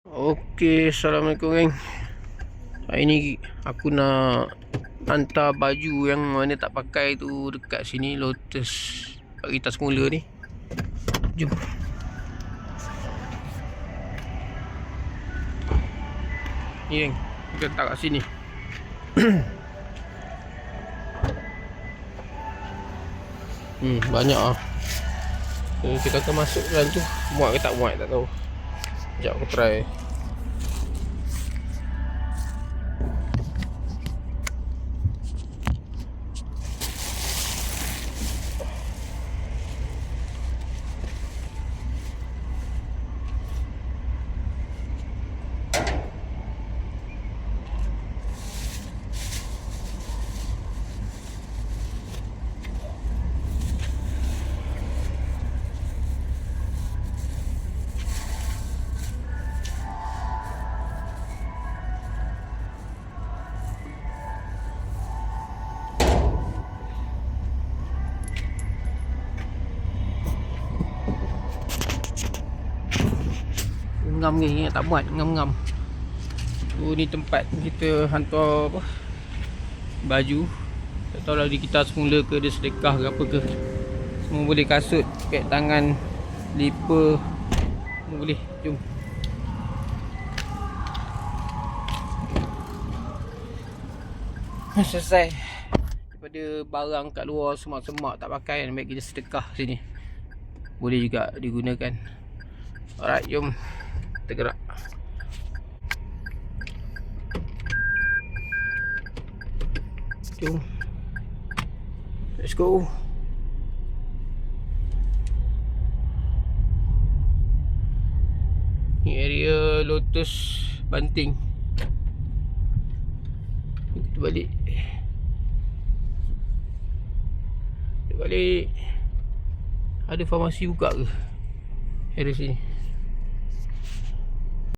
Okey, Assalamualaikum geng. Hari ni aku nak hantar baju yang mana tak pakai tu dekat sini, Lotus Parita Semula ni. Jom. Ni geng, kita letak kat sini. Banyak ah. Kita akan masuk dalam tu. Muat ke tak muat tak tahu. Sekejap aku try. Ngam ni tak muat, ngam-ngam. Ni tempat kita hantar apa? Baju. Tak tahu lah di kita semula ke, dia sedekah ke apa ke. Semua boleh, kasut, pek tangan, slipper, semua boleh. Jom. Selesai. Daripada barang kat luar semak-semak tak pakai kan, baik kita sedekah sini. Boleh juga digunakan. Alright, jom kita gerak. Jom. Let's go. Ni area Lotus Banting. Kita balik. Ada farmasi buka ke area sini?